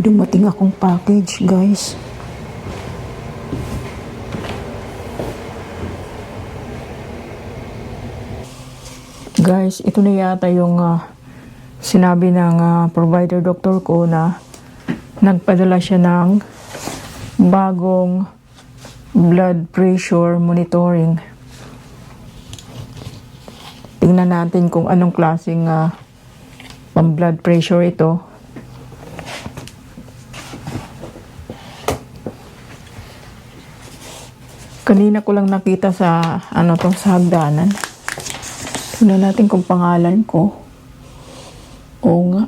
May dumating akong package, guys. Guys, ito na yata yung sinabi ng provider doctor ko na nagpadala siya ng bagong blood pressure monitoring. Tingnan natin kung anong klaseng pang blood pressure ito. Kanina ko lang nakita sa sa hagdanan. Tingnan natin kung pangalan ko. Oo nga.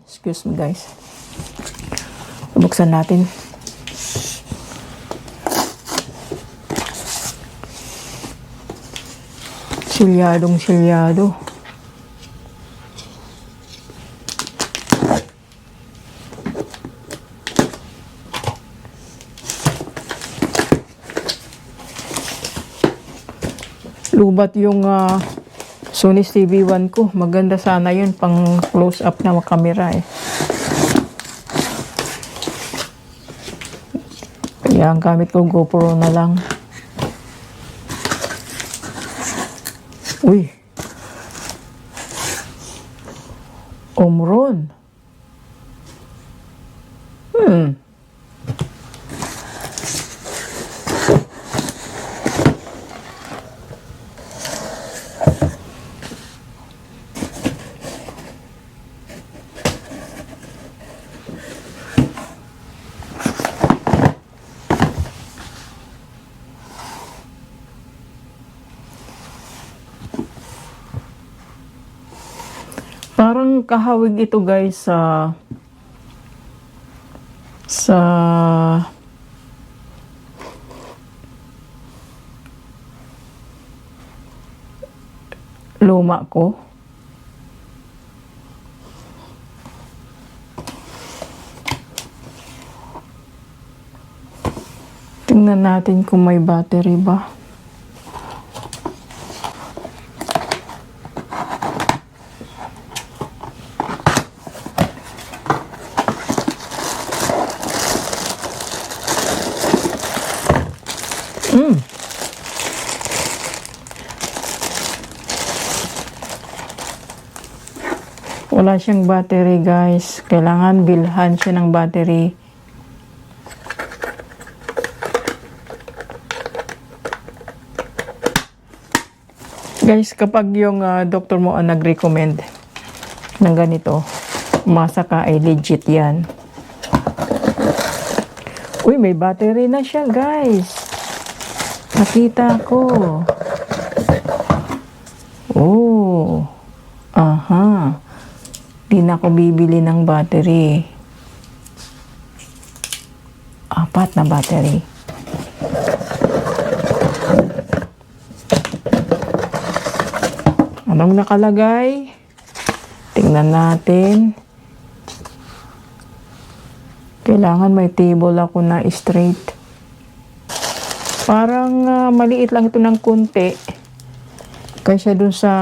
Excuse me, guys. Buksan natin. Silyadong-silyado. Lubat yung Sony CV1 ko. Maganda sana yun pang close up na camera eh. Kaya ang gamit ko GoPro na lang. Uy. Omron. Parang kahawig ito, guys, sa luma ko. Tingnan natin kung may battery ba. Wala siyang battery, guys. Kailangan bilhan siya ng battery. Guys, kapag yung doktor mo ang nag-recommend ng ganito, umasa ka ay legit yan. Uy, may battery na siya, guys. Nakita ko. Oh. Aha. Di na ako bibili ng battery. 4 na battery. Anong nakalagay? Tingnan natin. Kailangan may table ako na straight. Parang maliit lang ito ng konti kaysa dun sa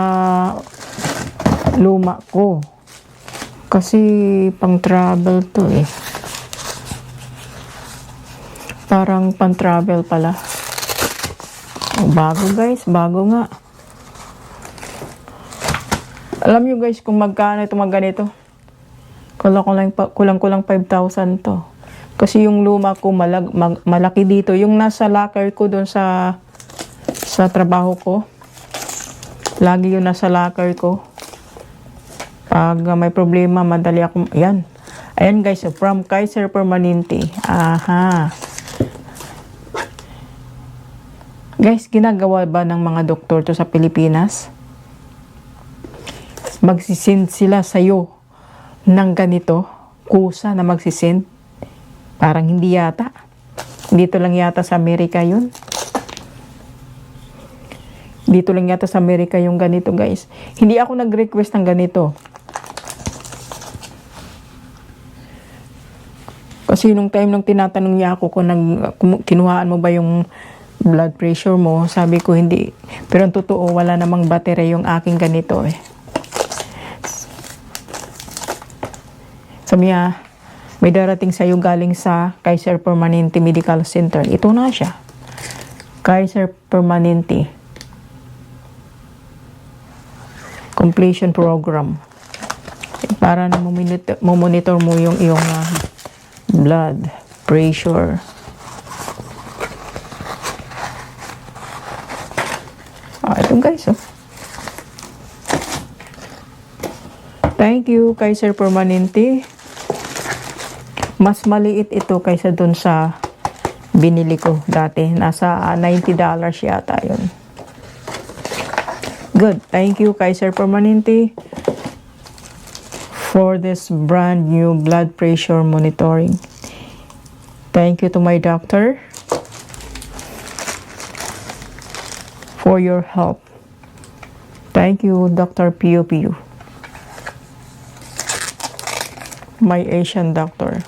luma ko. Kasi pang travel to eh. Parang pang travel pala. Bago, guys, bago nga. Alam nyo, guys, kung magkano ito mga ganito. Kulang 5,000 to. Kasi yung luma ko malaki dito. Yung nasa locker ko doon sa trabaho ko. Lagi yung nasa locker ko. Pag may problema, madali akong, ayan. Ayan, guys, from Kaiser Permanente. Aha. Guys, ginagawa ba ng mga doktor to sa Pilipinas? Magsisend sila sa'yo ng ganito, kusa na magsisend. Parang hindi yata. Dito lang yata sa Amerika yun. Dito lang yata sa Amerika yung ganito, guys. Hindi ako nag-request ng ganito. Kasi nung time nung tinatanong niya ako kung kinuhaan mo ba yung blood pressure mo. Sabi ko hindi. Pero ang totoo, wala namang battery yung aking ganito eh. Sabi niya, may darating sa'yo galing sa Kaiser Permanente Medical Center. Ito na siya. Kaiser Permanente Completion Program. Para na monitor mo yung iyong blood pressure. Ito guys, oh. Thank you, Kaiser Permanente. Mas maliit ito kaysa dun sa binili ko dati. Nasa $90 yata yun. Good. Thank you, Kaiser Permanente, for this brand new blood pressure monitoring. Thank you to my doctor for your help. Thank you, Dr. Pio Pio, my Asian doctor.